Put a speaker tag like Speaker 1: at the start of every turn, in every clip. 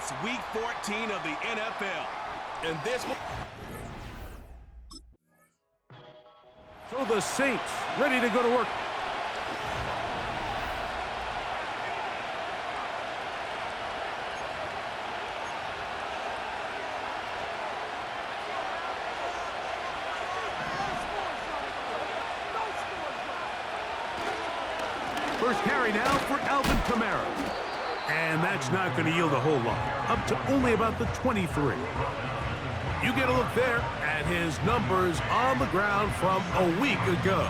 Speaker 1: It's Week 14 of the NFL. And this one...
Speaker 2: So the Saints ready to go to work. First carry now for Alvin Kamara. And that's not going to yield a whole lot. Up to only about the 23. You get a look there at his numbers on the ground from a week ago.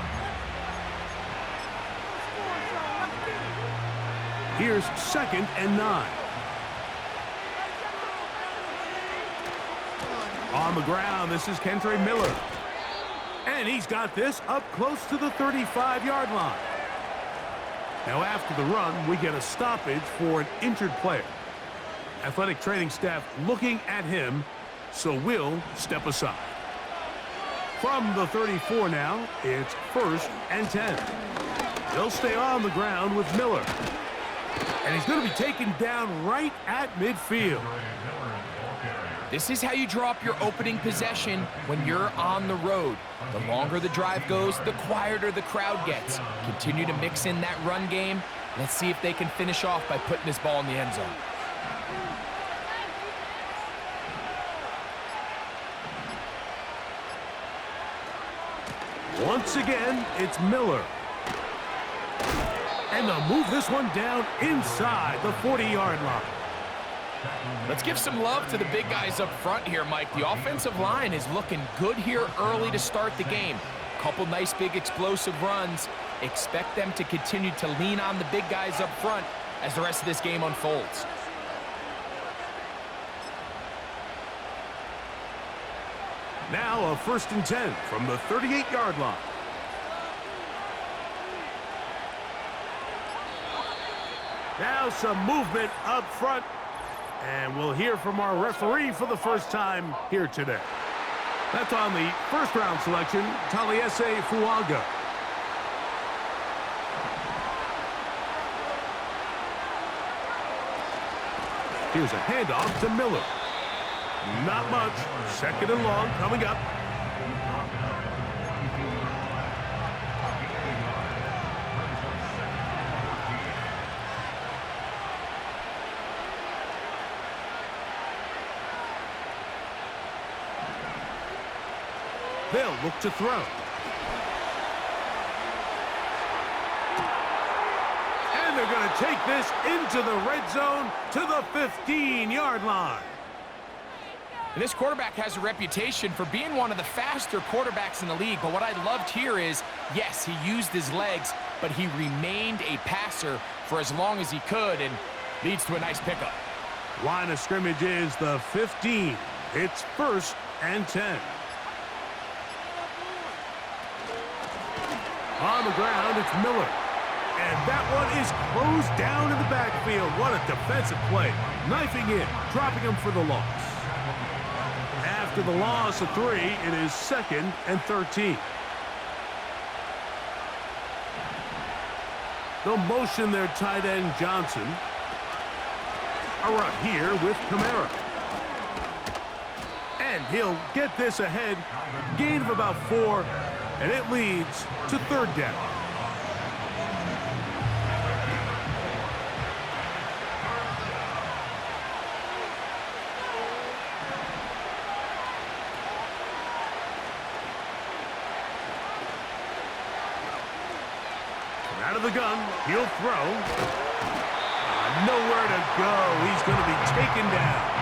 Speaker 2: Here's 2nd and 9. On the ground, this is Kendre Miller. And he's got this up close to the 35-yard line. Now after the run, we get a stoppage for an injured player. Athletic training staff looking at him, so we'll step aside. From the 34 now, it's 1st and 10. They'll stay on the ground with Miller. And he's going to be taken down right at midfield.
Speaker 3: This is how you draw up your opening possession when you're on the road. The longer the drive goes, the quieter the crowd gets. Continue to mix in that run game. Let's see if they can finish off by putting this ball in the end zone.
Speaker 2: Once again, it's Miller. And they'll move this one down inside the 40-yard line.
Speaker 3: Let's give some love to the big guys up front here, Mike. The offensive line is looking good here early to start the game. Couple nice big explosive runs. Expect them to continue to lean on the big guys up front as the rest of this game unfolds.
Speaker 2: Now a 1st and 10 from the 38-yard line. Now some movement up front. And we'll hear from our referee for the first time here today. That's on the first-round selection, Taliese Fuaga. Here's a handoff to Miller. Not much. 2nd and long coming up. They'll look to throw. And they're going to take this into the red zone to the 15-yard line.
Speaker 3: And this quarterback has a reputation for being one of the faster quarterbacks in the league. But what I loved here is, yes, he used his legs, but he remained a passer for as long as he could and leads to a nice pickup.
Speaker 2: Line of scrimmage is the 15. It's 1st and 10. On the ground, it's Miller. And that one is closed down in the backfield. What a defensive play. Knifing in, dropping him for the loss. After the loss of 3, it is 2nd and 13. They'll motion their tight end, Johnson. A run here with Kamara. And he'll get this ahead. Gain of about 4. And it leads to 3rd down. Out of the gun, he'll throw. Nowhere to go. He's going to be taken down.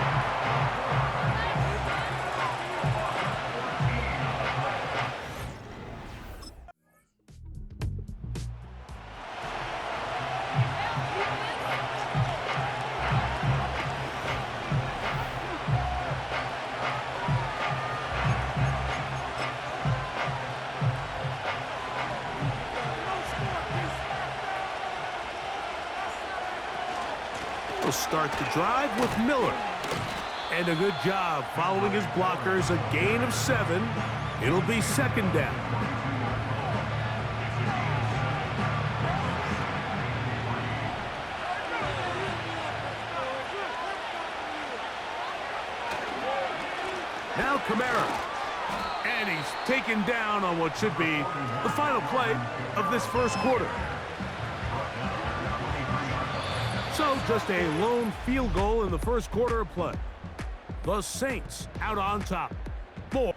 Speaker 2: Start the drive with Miller. And a good job following his blockers. A gain of 7. It'll be 2nd down. Now Kamara. And he's taken down on what should be the final play of this first quarter. So just a lone field goal in the first quarter of play. The Saints out on top. More.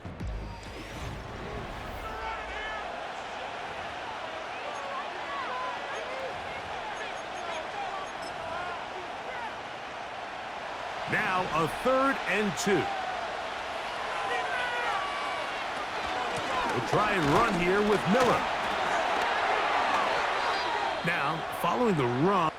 Speaker 2: Now a 3rd and 2. We'll try and run here with Miller. Now, following the run.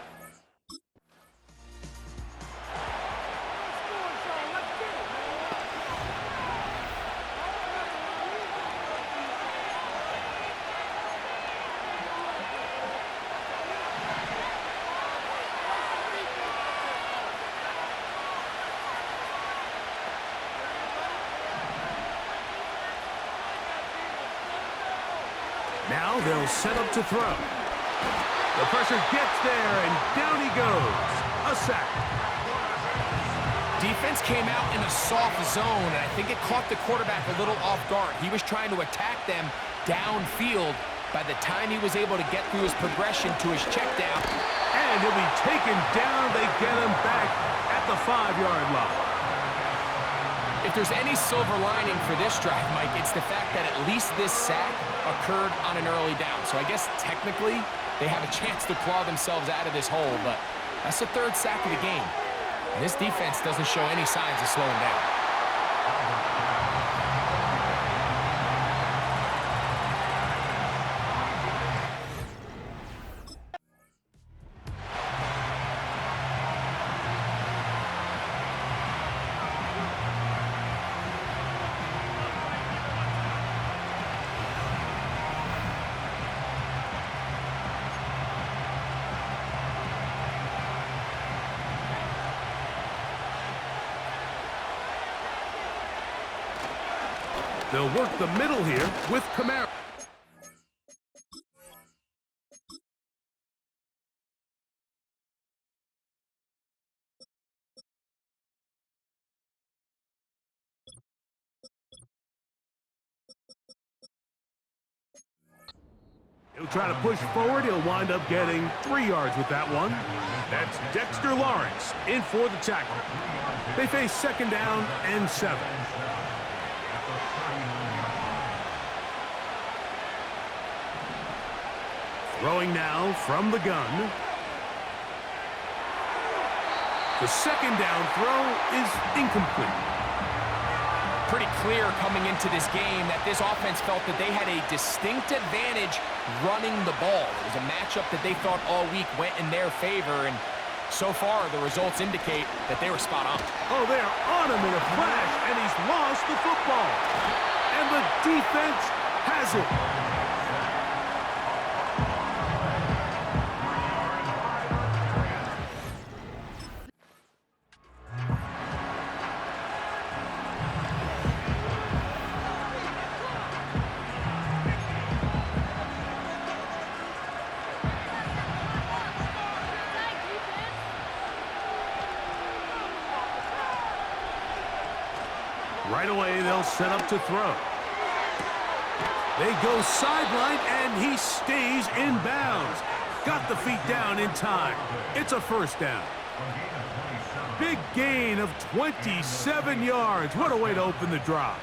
Speaker 2: Now they'll set up to throw. The pressure gets there, and down he goes. A sack.
Speaker 3: Defense came out in a soft zone, and I think it caught the quarterback a little off guard. He was trying to attack them downfield. By the time he was able to get through his progression to his check down.
Speaker 2: And he'll be taken down. They get him back at the 5-yard line.
Speaker 3: If there's any silver lining for this drive, Mike, it's the fact that at least this sack occurred on an early down. So I guess technically they have a chance to claw themselves out of this hole, but that's the 3rd sack of the game. And this defense doesn't show any signs of slowing down.
Speaker 2: They'll work the middle here with Kamara. He'll try to push forward. He'll wind up getting 3 yards with that one. That's Dexter Lawrence in for the tackle. They face 2nd down and 7. Throwing now from the gun. The 2nd down throw is incomplete.
Speaker 3: Pretty clear coming into this game that this offense felt that they had a distinct advantage running the ball. It was a matchup that they thought all week went in their favor, and so far the results indicate that they were spot on.
Speaker 2: Oh, they're on him in a flash, and he's lost the football. And the defense has it. Right away, they'll set up to throw. They go sideline, and he stays in bounds. Got the feet down in time. It's a 1st down. Big gain of 27 yards. What a way to open the drive.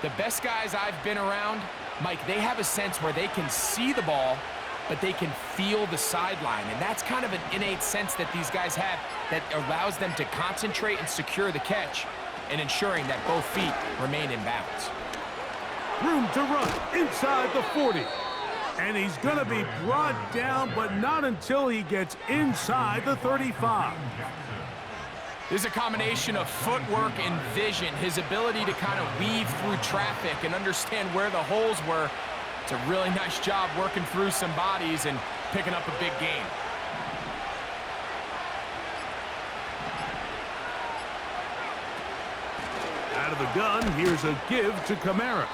Speaker 3: The best guys I've been around, Mike, they have a sense where they can see the ball, but they can feel the sideline. And that's kind of an innate sense that these guys have that allows them to concentrate and secure the catch and ensuring that both feet remain in bounds.
Speaker 2: Room to run inside the 40. And he's going to be brought down, but not until he gets inside the 35.
Speaker 3: This is a combination of footwork and vision, his ability to kind of weave through traffic and understand where the holes were. It's a really nice job working through some bodies and picking up a big gain.
Speaker 2: Out of the gun, here's a give to Kamara.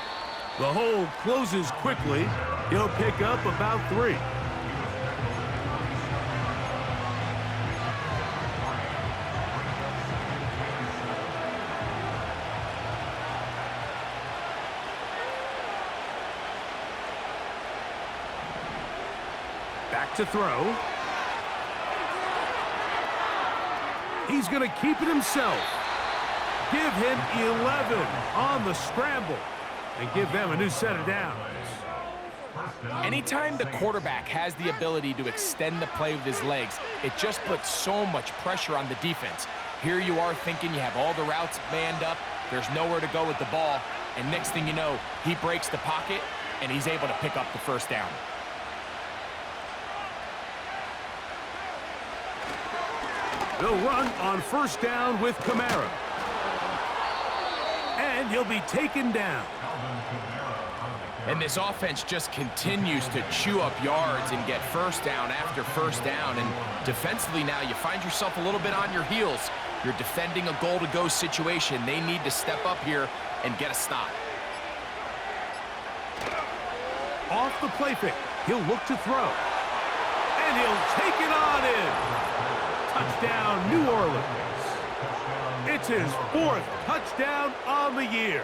Speaker 2: The hole closes quickly. He'll pick up about 3. to throw. He's going to keep it himself. Give him 11 on the scramble and give them a new set of downs.
Speaker 3: Anytime the quarterback has the ability to extend the play with his legs, it just puts so much pressure on the defense. Here you are thinking you have all the routes manned up, there's nowhere to go with the ball, and next thing you know, he breaks the pocket, and he's able to pick up the first down.
Speaker 2: They'll run on first down with Kamara. And he'll be taken down.
Speaker 3: And this offense just continues to chew up yards and get first down after first down. And defensively now, you find yourself a little bit on your heels. You're defending a goal-to-go situation. They need to step up here and get a stop.
Speaker 2: Off the play fake, he'll look to throw. And he'll take it on in. Touchdown, New Orleans. It's his 4th touchdown on the year.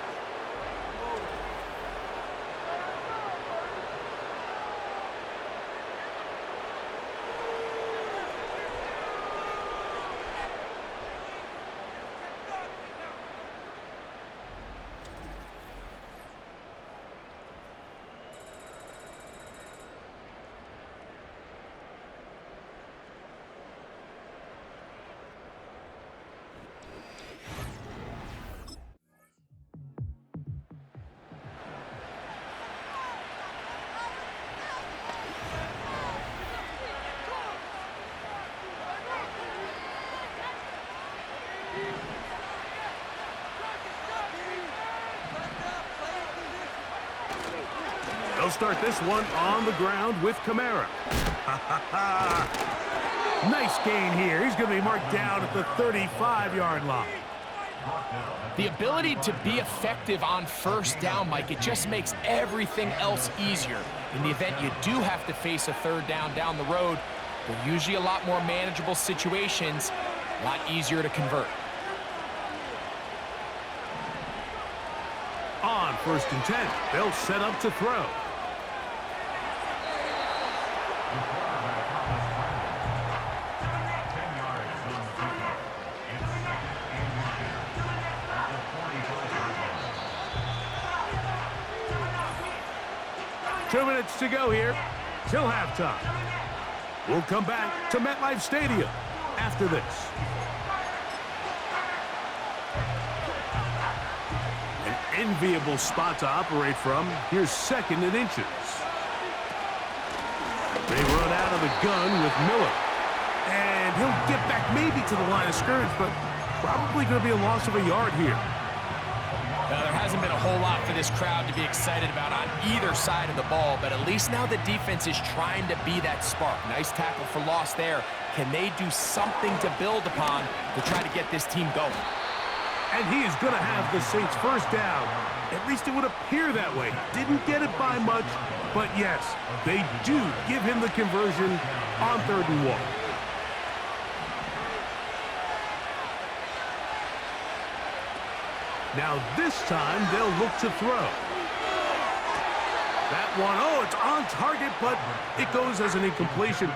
Speaker 2: They'll start this one on the ground with Kamara. Nice gain here. He's going to be marked down at the 35-yard line.
Speaker 3: The ability to be effective on first down, Mike, it just makes everything else easier. In the event you do have to face a third down the road, they're usually a lot more manageable situations, a lot easier to convert.
Speaker 2: On 1st and 10, they'll set up to throw. Two minutes to go here till halftime. We'll come back to MetLife Stadium after this. An enviable spot to operate from. Here's 2nd and inches. They run out of the gun with Miller. And he'll get back maybe to the line of scrimmage, but probably going to be a loss of a yard here.
Speaker 3: Now, there hasn't been a whole lot for this crowd to be excited about on either side of the ball, but at least now the defense is trying to be that spark. Nice tackle for loss there. Can they do something to build upon to try to get this team going?
Speaker 2: And he is going to have the Saints first down. At least it would appear that way. Didn't get it by much, but yes, they do give him the conversion on 3rd and 1. Now this time they'll look to throw. That one, oh, it's on target, but it goes as an incompletion.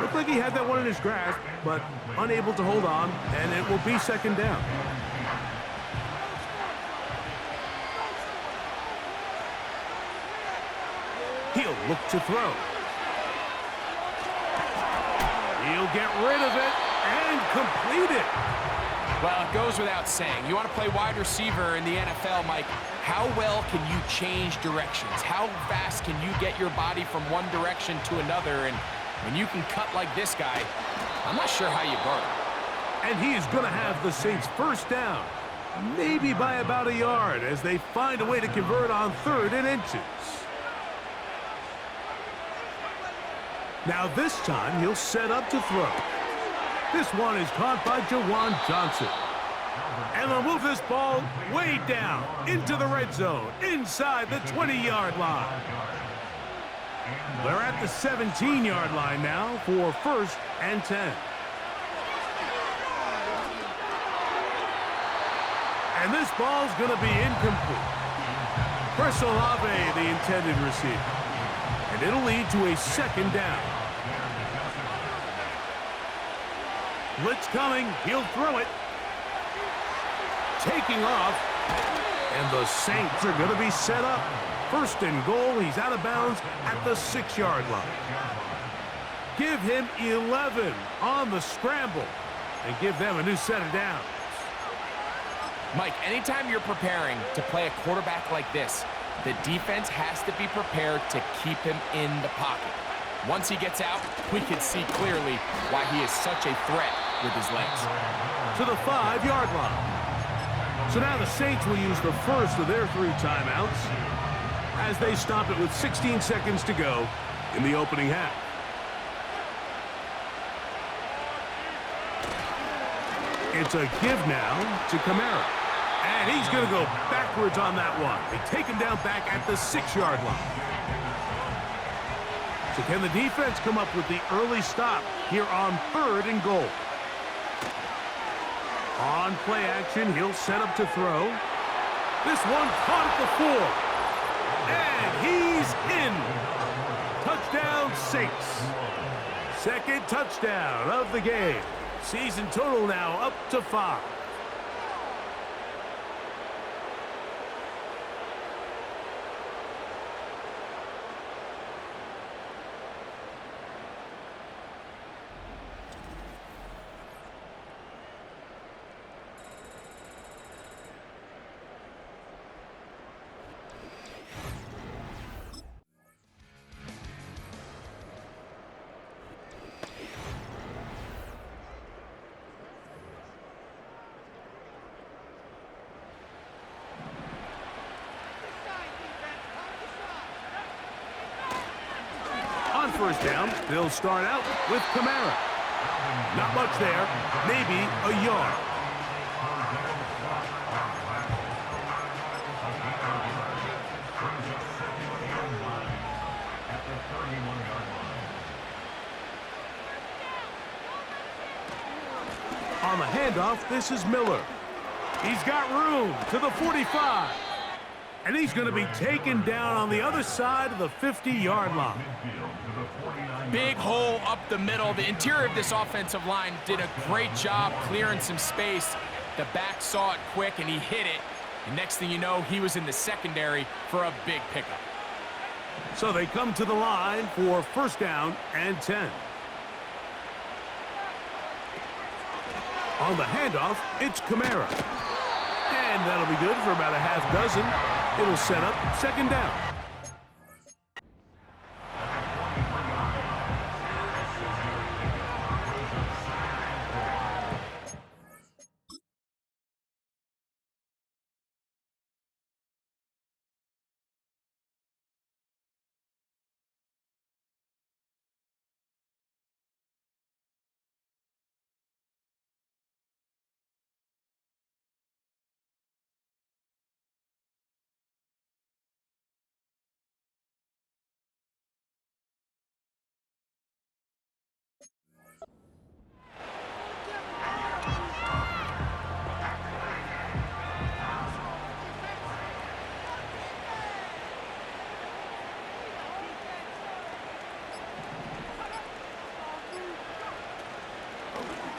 Speaker 2: Looked like he had that one in his grasp, but unable to hold on, and it will be 2nd down. He'll look to throw. He'll get rid of it and complete it.
Speaker 3: Well, it goes without saying. You want to play wide receiver in the NFL, Mike, how well can you change directions? How fast can you get your body from one direction to another? And when you can cut like this guy, I'm not sure how you guard him.
Speaker 2: And he is going to have the Saints first down, maybe by about a yard, as they find a way to convert on 3rd and inches. Now this time he'll set up to throw. This one is caught by Jawan Johnson. And they'll move this ball way down into the red zone, inside the 20-yard line. They're at the 17-yard line now for 1st and 10. And this ball's going to be incomplete. Chris Olave, the intended receiver. And it'll lead to a 2nd down. Blitz coming. He'll throw it. Taking off. And the Saints are going to be set up. First and goal. He's out of bounds at the 6-yard line. Give him 11 on the scramble and give them a new set of downs.
Speaker 3: Mike, anytime you're preparing to play a quarterback like this, the defense has to be prepared to keep him in the pocket. Once he gets out, we can see clearly why he is such a threat with his legs.
Speaker 2: To the 5-yard line. So now the Saints will use the first of their 3 timeouts as they stop it with 16 seconds to go in the opening half. It's a give now to Kamara. And he's going to go backwards on that one. They take him down back at the 6-yard line. So can the defense come up with the early stop here on 3rd and goal? On play action, he'll set up to throw. This one caught at the 4. And he's in. Touchdown, Saints. Second touchdown of the game. Season total now up to 5. On first down, they'll start out with Kamara. Not much there, maybe a yard. On the handoff, this is Miller. He's got room to the 45. And he's going to be taken down on the other side of the 50-yard line.
Speaker 3: Big hole up the middle. The interior of this offensive line did a great job clearing some space. The back saw it quick, and he hit it. And next thing you know, he was in the secondary for a big pickup.
Speaker 2: So they come to the line for first down and 10. On the handoff, it's Kamara. And that'll be good for about a half dozen. It'll set up second down.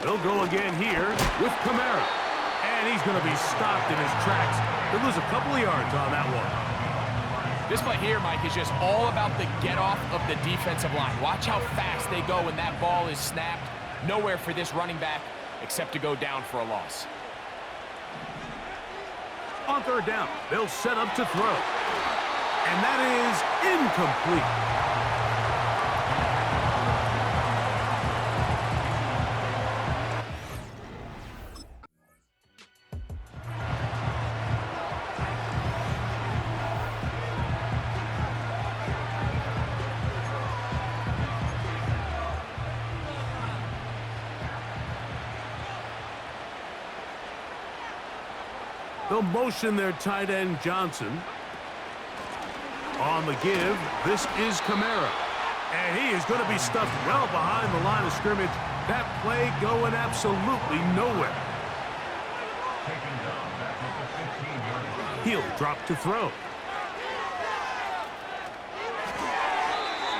Speaker 2: They'll go again here with Kamara. And he's going to be stopped in his tracks. He'll lose a couple of yards on that one.
Speaker 3: This play here, Mike, is just all about the get-off of the defensive line. Watch how fast they go when that ball is snapped. Nowhere for this running back except to go down for a loss.
Speaker 2: On third down, they'll set up to throw. And that is incomplete. They'll motion their tight end, Johnson. On the give, this is Kamara. And he is going to be stuffed well behind the line of scrimmage. That play going absolutely nowhere. He'll drop to throw.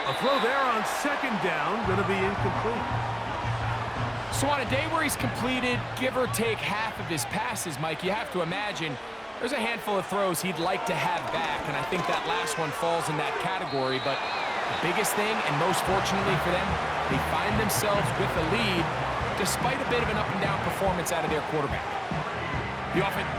Speaker 2: A throw there on second down, going to be incomplete.
Speaker 3: So on a day where he's completed, give or take half of his passes, Mike, you have to imagine there's a handful of throws he'd like to have back, and I think that last one falls in that category. But the biggest thing, and most fortunately for them, they find themselves with a lead despite a bit of an up-and-down performance out of their quarterback. The offense...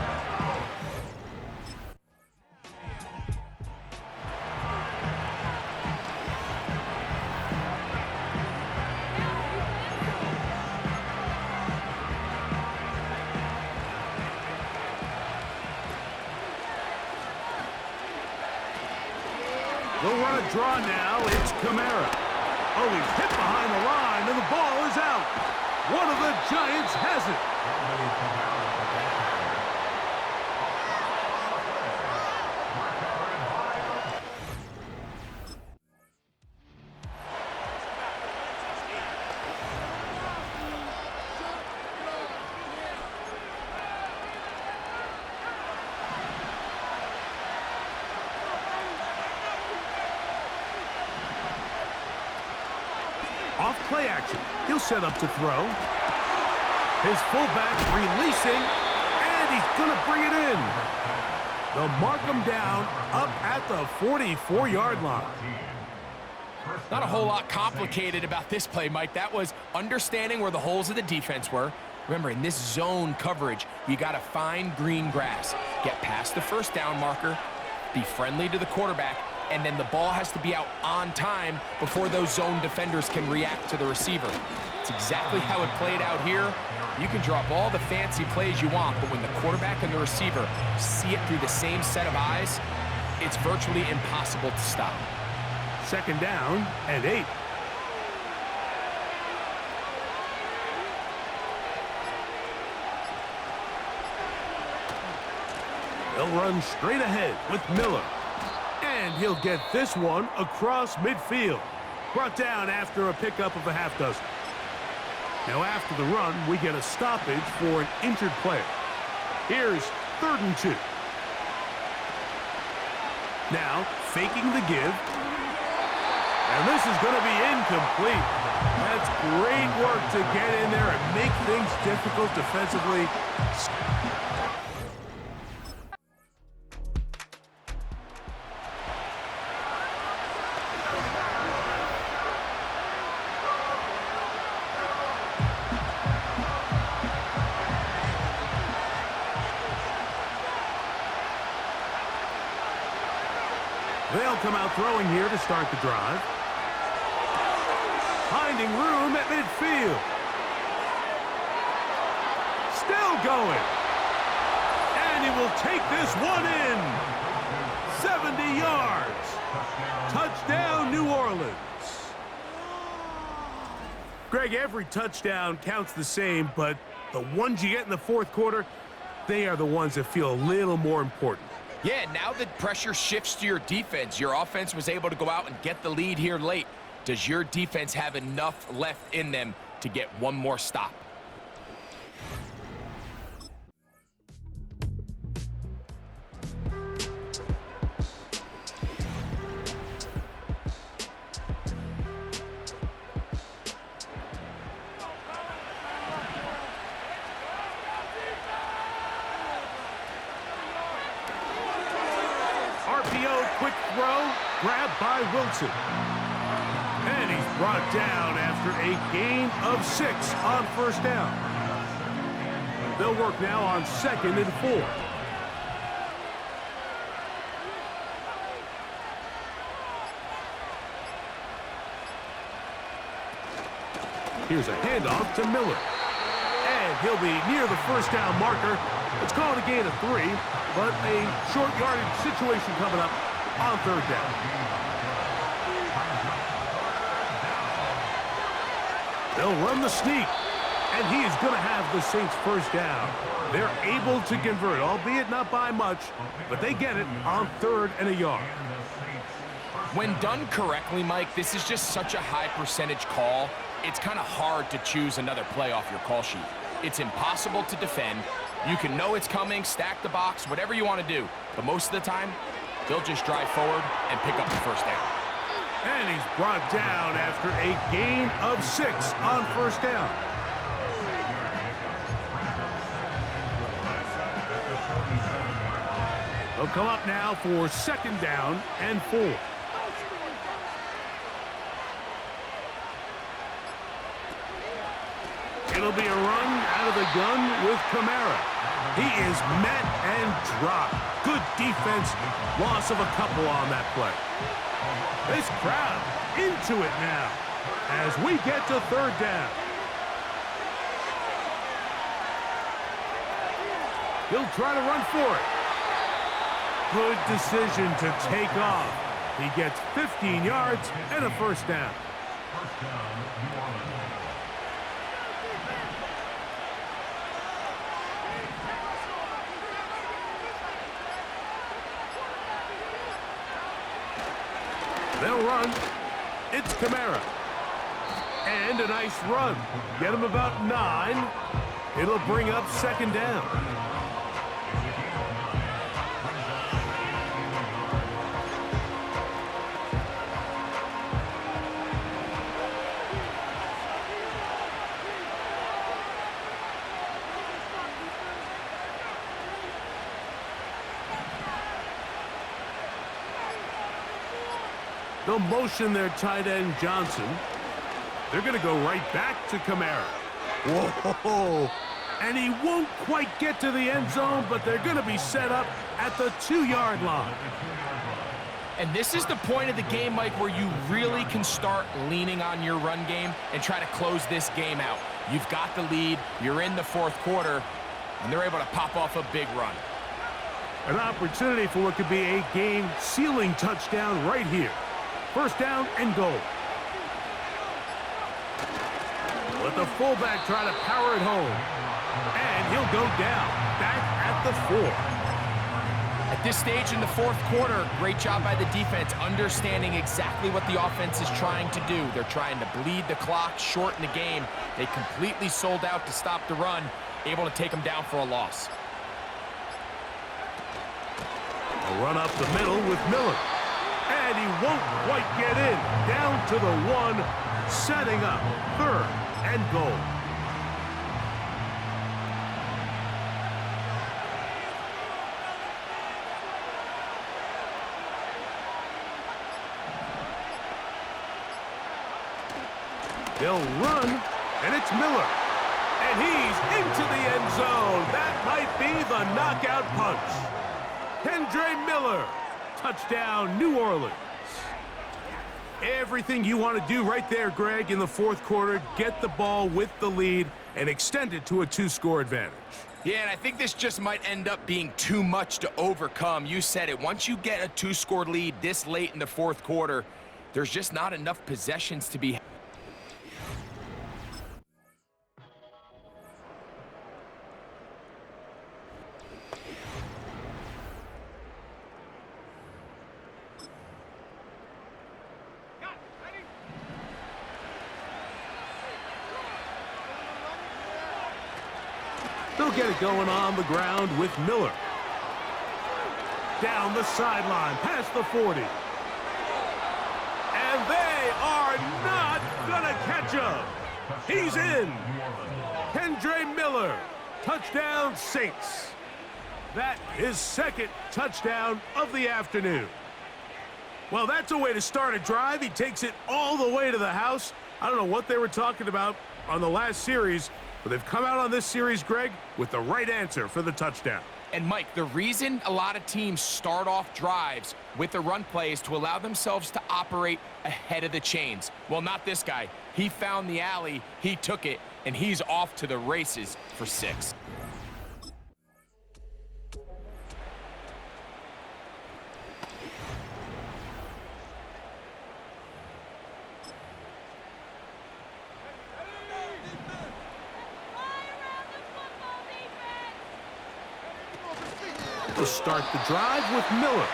Speaker 2: They'll run a draw now. It's Kamara. Oh, he's hit behind the line, and the ball is out. One of the Giants has it. Off play action. He'll set up to throw. His fullback releasing, and he's going to bring it in. They'll mark him down up at the 44-yard line.
Speaker 3: Not a whole lot complicated about this play, Mike. That was understanding where the holes of the defense were. Remember, in this zone coverage, you got to find green grass. Get past the first down marker, be friendly to the quarterback, and then the ball has to be out on time before those zone defenders can react to the receiver. It's exactly how it played out here. You can drop all the fancy plays you want, but when the quarterback and the receiver see it through the same set of eyes, it's virtually impossible to stop.
Speaker 2: Second down and 8. They'll run straight ahead with Miller. And he'll get this one across midfield. Brought down after a pickup of a half dozen. Now after the run, we get a stoppage for an injured player. Here's 3rd and 2. Now faking the give. And this is going to be incomplete. That's great work to get in there and make things difficult defensively. They'll come out throwing here to start the drive. Finding room at midfield. Still going. And he will take this one in. 70 yards. Touchdown, New Orleans. Greg, every touchdown counts the same, but the ones you get in the fourth quarter, they are the ones that feel a little more important.
Speaker 3: Yeah, now the pressure shifts to your defense. Your offense was able to go out and get the lead here late. Does your defense have enough left in them to get one more stop?
Speaker 2: RPO, quick throw, grabbed by Wilson. And he's brought down after a gain of 6 on first down. They'll work now on 2nd and 4. Here's a handoff to Miller. And he'll be near the first down marker. It's called a gain of 3, but a short yardage situation coming up on 3rd down. They'll run the sneak, and he is going to have the Saints first down. They're able to convert, albeit not by much, but they get it on 3rd and a yard.
Speaker 3: When done correctly, Mike, this is just such a high percentage call. It's kind of hard to choose another play off your call sheet. It's impossible to defend. You can know it's coming, stack the box, whatever you want to do. But most of the time, they'll just drive forward and pick up the first down.
Speaker 2: And he's brought down after a gain of 6 on first down. They'll come up now for 2nd down and 4. It'll be a run out of the gun with Kamara. He is met and dropped. Good defense. Loss of a couple on that play. This crowd into it now as we get to 3rd down. He'll try to run for it. Good decision to take off. He gets 15 yards and a 1st down. They'll run. It's Kamara. And a nice run. Get him about 9. It'll bring up 2nd down. They'll motion their tight end, Johnson. They're going to go right back to Kamara. Whoa! And he won't quite get to the end zone, but they're going to be set up at the 2-yard line.
Speaker 3: And this is the point of the game, Mike, where you really can start leaning on your run game and try to close this game out. You've got the lead, you're in the 4th quarter, and they're able to pop off a big run.
Speaker 2: An opportunity for what could be a game-sealing touchdown right here. 1st down and goal. Let the fullback try to power it home. And he'll go down, back at the 4.
Speaker 3: At this stage in the 4th quarter, great job by the defense, understanding exactly what the offense is trying to do. They're trying to bleed the clock, shorten the game. They completely sold out to stop the run, able to take them down for a loss.
Speaker 2: A run up the middle with Miller. And he won't quite get in. Down to the 1, setting up 3rd and goal. They'll run, and it's Miller. And he's into the end zone. That might be the knockout punch. Kendre Miller. Touchdown, New Orleans. Everything you want to do right there, Greg, in the 4th quarter. Get the ball with the lead and extend it to a 2-score advantage.
Speaker 3: Yeah, and I think this just might end up being too much to overcome. You said it. Once you get a 2-score lead this late in the 4th quarter, there's just not enough possessions to be.
Speaker 2: They'll get it going on the ground with Miller. Down the sideline, past the 40. And they are not gonna catch him. He's in. Kendre Miller, touchdown Saints. That is 2nd touchdown of the afternoon. Well, that's a way to start a drive. He takes it all the way to the house. I don't know what they were talking about on the last series, but they've come out on this series, Greg, with the right answer for the touchdown.
Speaker 3: And, Mike, the reason a lot of teams start off drives with a run play is to allow themselves to operate ahead of the chains. Well, not this guy. He found the alley, he took it, and he's off to the races for 6.
Speaker 2: To start the drive with Miller.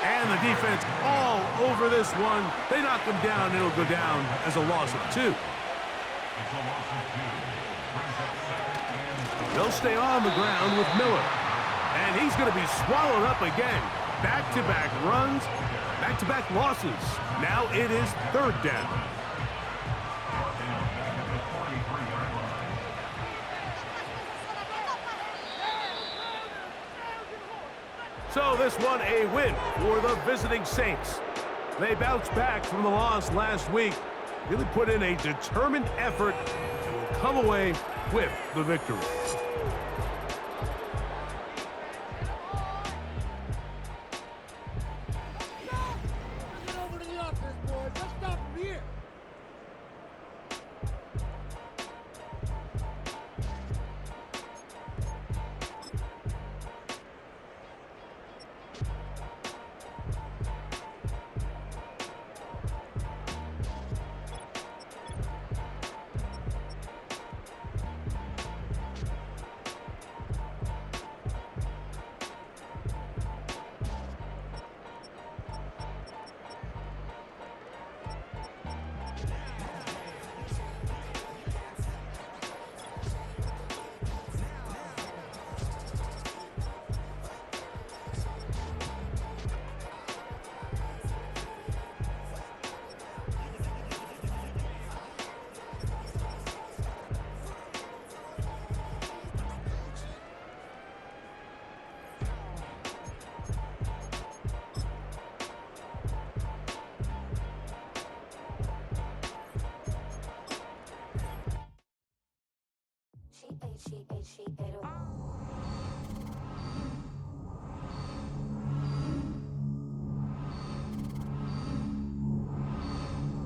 Speaker 2: And the defense all over this one. They knock him down. It'll go down as a loss of 2. They'll stay on the ground with Miller. And he's going to be swallowed up again. Back-to-back runs, back-to-back losses. Now it is 3rd down. So this one a win for the visiting Saints. They bounced back from the loss last week, really put in a determined effort, and will come away with the victory.
Speaker 4: She ate it all.